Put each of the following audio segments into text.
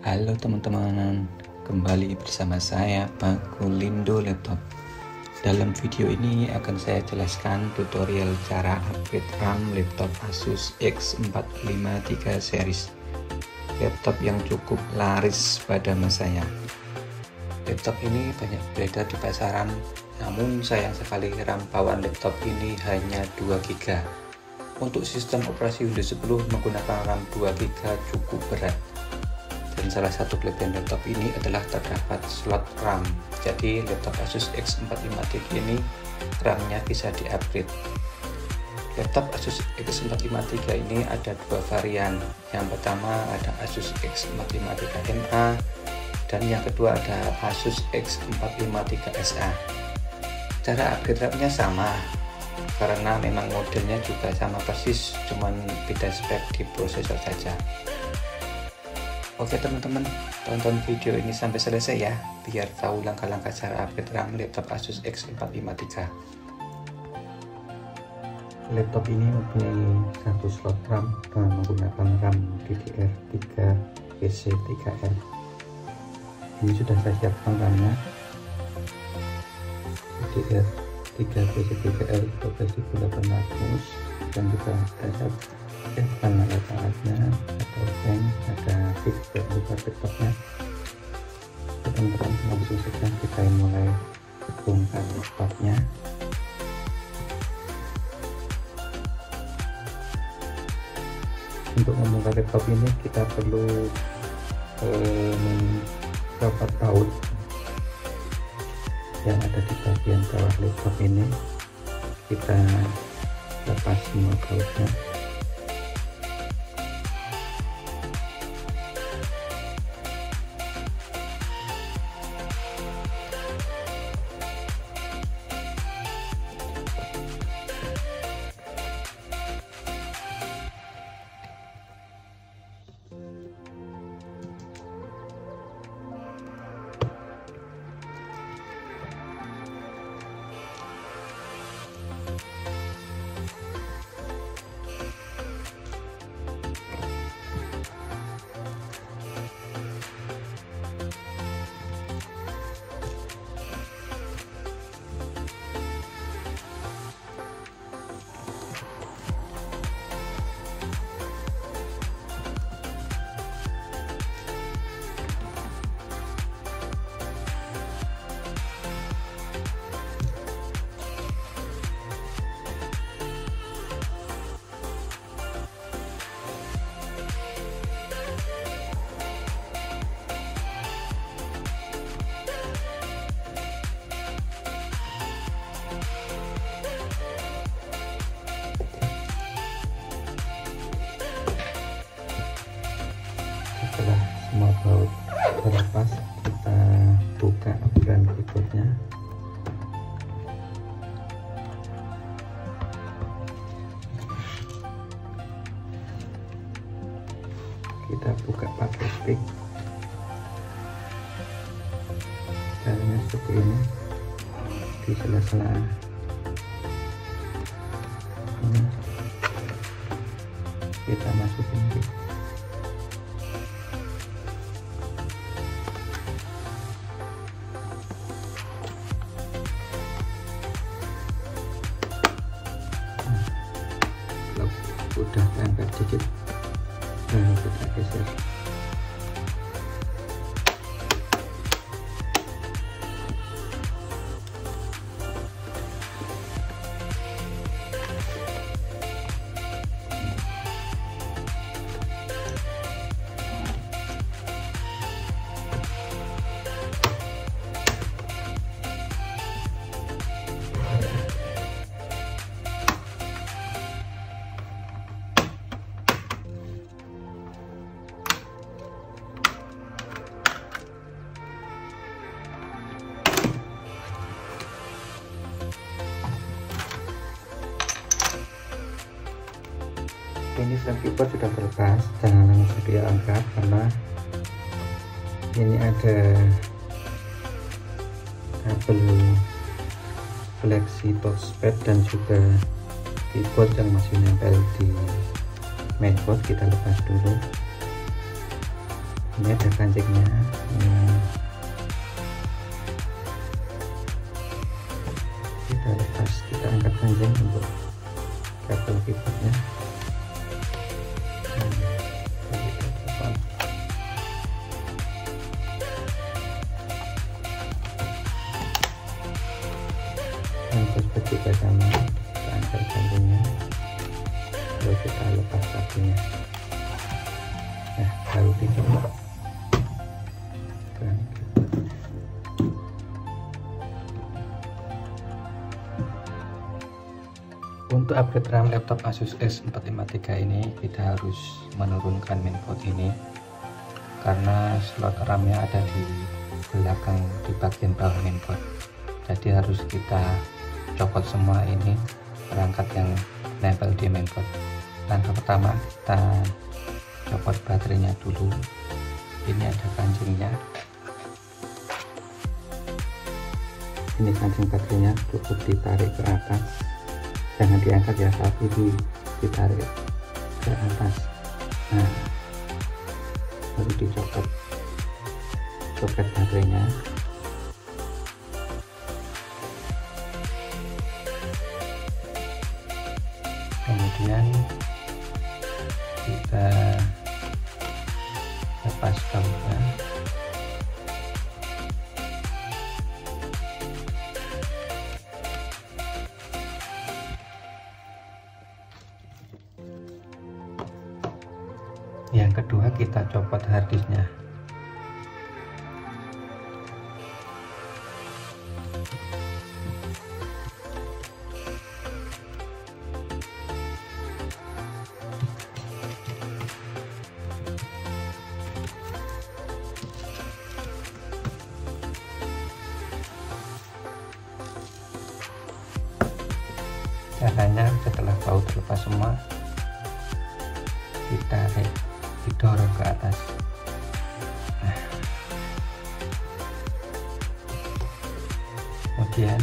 Halo teman-teman, kembali bersama saya Pak Kulindo Laptop. Dalam video ini akan saya jelaskan tutorial cara upgrade RAM laptop Asus X453 series. Laptop yang cukup laris pada masanya. Laptop ini banyak beredar di pasaran, namun sayang sekali RAM bawaan laptop ini hanya 2 GB. Untuk sistem operasi Windows 10 menggunakan RAM 2 GB cukup berat. Dan salah satu kelebihan laptop ini adalah terdapat slot RAM. Jadi laptop Asus X453 ini RAM-nya bisa di-upgrade. Laptop Asus X453 ini ada dua varian. Yang pertama ada Asus X453MA dan yang kedua ada Asus X453SA. Cara upgrade RAM-nya sama, karena memang modelnya juga sama persis, cuman beda spek di prosesor saja. Oke teman-teman, tonton video ini sampai selesai ya, biar tahu langkah-langkah cara upgrade RAM laptop Asus X453. Laptop ini mempunyai satu slot RAM dan menggunakan RAM DDR3 PC3L. Ini sudah saya siapkan RAM-nya, DDR3 PC3L 12800, dan juga ada alat-alatnya, ada bank, ada fix dan juga laptopnya. Teman-teman, langsung saja kita mulai bongkar laptopnya. Untuk membongkar laptop ini kita perlu copot baut yang ada di bagian bawah laptop ini. Kita lepas semua bautnya. Setelah semua baut terlepas, kita buka ukuran keyboardnya. Kita buka pakai stick. Caranya seperti ini, di sela-sela ini kita masukin gitu. Udah tempel dikit, lalu kita geser. Ini frame keyboard sudah terlepas, jangan langsung diangkat karena ini ada kabel fleksi touchpad dan juga keyboard yang masih nempel di mainboard. Kita lepas dulu. Ini ada kancingnya. Kita lepas, kita angkat kancing untuk kabel keyboardnya. Untuk juga sama, kita angkat kancingnya, lalu kita lepas kabelnya. Nah, baru dicoba. Untuk upgrade RAM laptop Asus S453 ini kita harus menurunkan mainboard ini karena slot RAM-nya ada di belakang, di bagian bawah mainboard. Jadi harus kita copot semua ini perangkat yang nempel di mainboard. Langkah pertama kita copot baterainya dulu. Ini ada kancingnya. Ini kancing baterainya, cukup ditarik ke atas, jangan diangkat ya, tapi ditarik ke atas. Nah, baru dicopot soket baterainya. Kemudian kita lepas kabelnya. Yang kedua kita copot harddisknya. Caranya setelah baut terlepas semua, ditarik, didorong ke atas. Nah, kemudian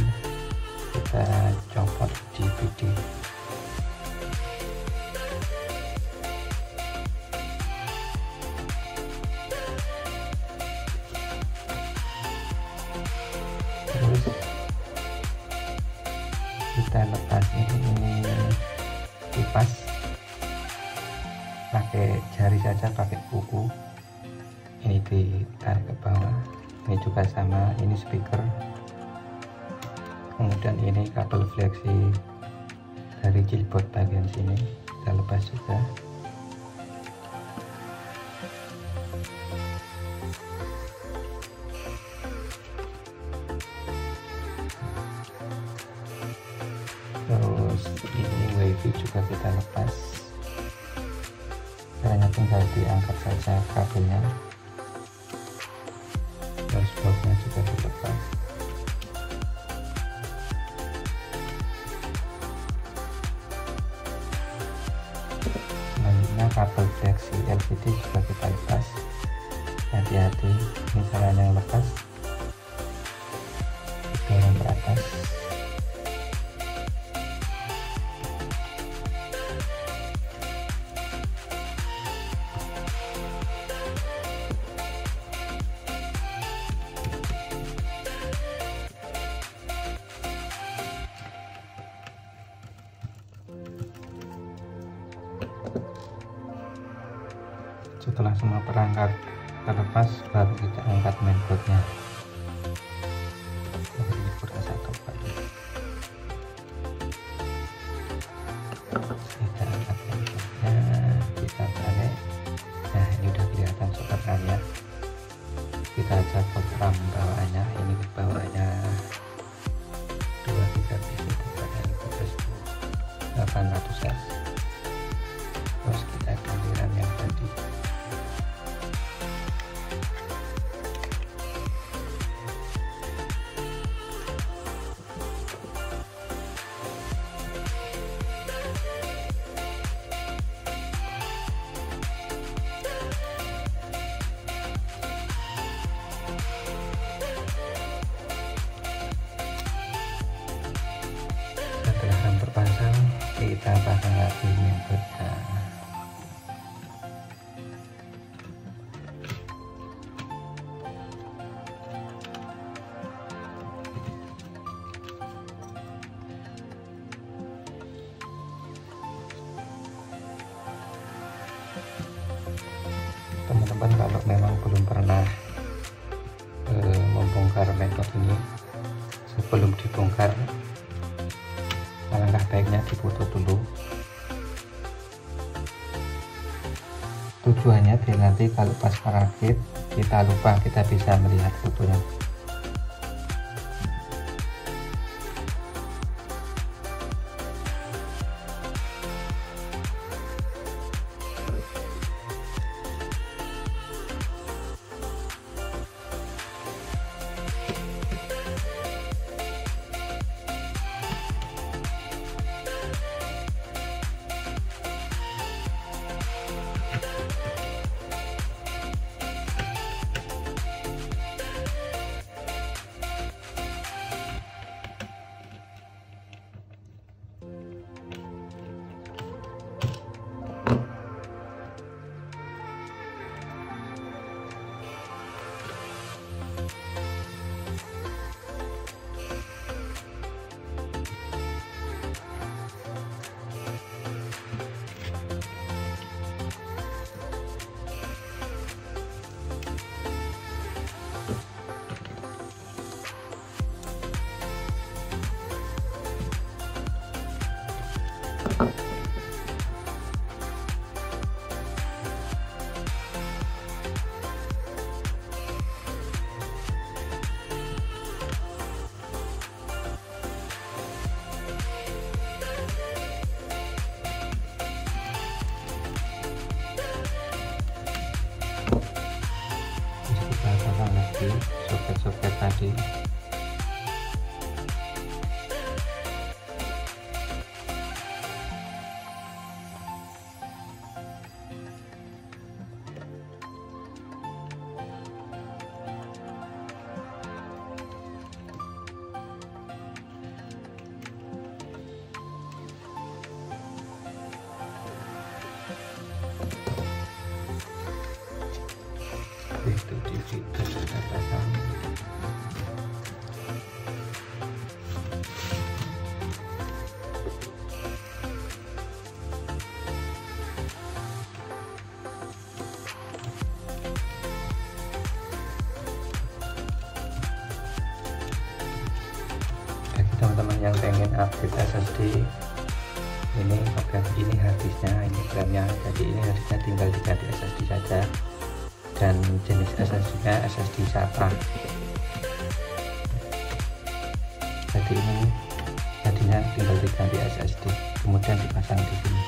kita copot DVD. Terus kita lepas ini kipas, pakai jari saja, pakai kuku. Ini ditarik ke bawah. Ini juga sama, ini speaker. Kemudian ini kabel fleksi dari jilbot bagian sini kita lepas juga. Terus ini wifi juga kita lepas. Caranya tinggal diangkat saja kabelnya. Terus bautnya juga dilepas. Selanjutnya kabel fleksi LCD juga kita lepas. Hati-hati, ini caranya yang lepas, didorong ke atas. Setelah semua perangkat terlepas, baru kita angkat mainboardnya. Ini kurang satu lagi. Kita angkat mainboardnya, kita tarik. Nah, ini udah kelihatan soket RAM-nya. Kita copot RAM bawaannya. Ini bawaannya 800S. Terus kita ganti RAM yang tadi. Setelah RAM terpasang, kita pasang lagi mainboardnya. teman-teman kalau memang belum pernah membongkar magnet ini, sebelum dibongkar alangkah baiknya difoto dulu. Tujuannya biar nanti kalau pas merakit kita lupa, kita bisa melihat fotonya. Lagi soket-soket tadi. Itu di fitur kita pasang. Bagi teman-teman yang pengen update SSD, ini harddisknya, ini RAM-nya. Jadi ini harddisknya tinggal diganti SSD saja. Dan jenis SSD-nya SSD SATA. Jadi ini tadinya tinggal diganti SSD, kemudian dipasang di sini.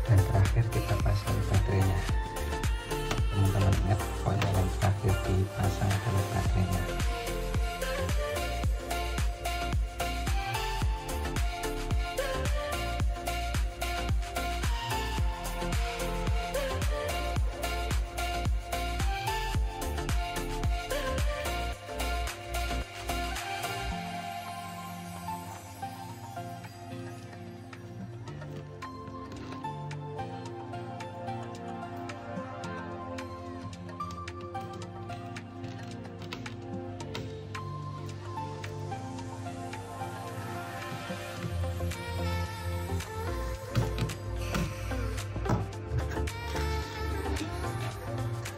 Dan terakhir kita pasang baterainya. Teman-teman ingat, pokoknya yang terakhir dipasang adalah baterainya.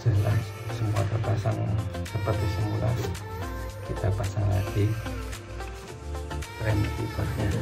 Jelas semua terpasang seperti semula. Kita pasang lagi rem keyboardnya.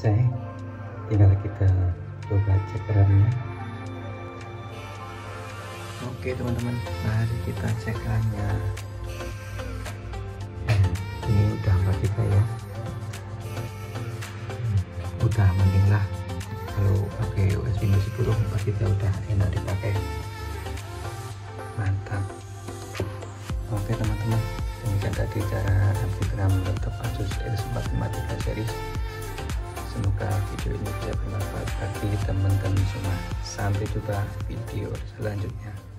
selesai, tinggal kita coba cek RAM-nya. Oke teman-teman, mari kita cek RAM-nya. Ini udah 4 GB ya, udah mending lah. Kalau pakai USB 10 4 GB udah enak dipakai, mantap. Oke teman-teman, demikian tadi cara update RAM laptop Asus X453 series. Semoga video ini bisa bermanfaat bagi teman-teman semua. Sampai jumpa video selanjutnya.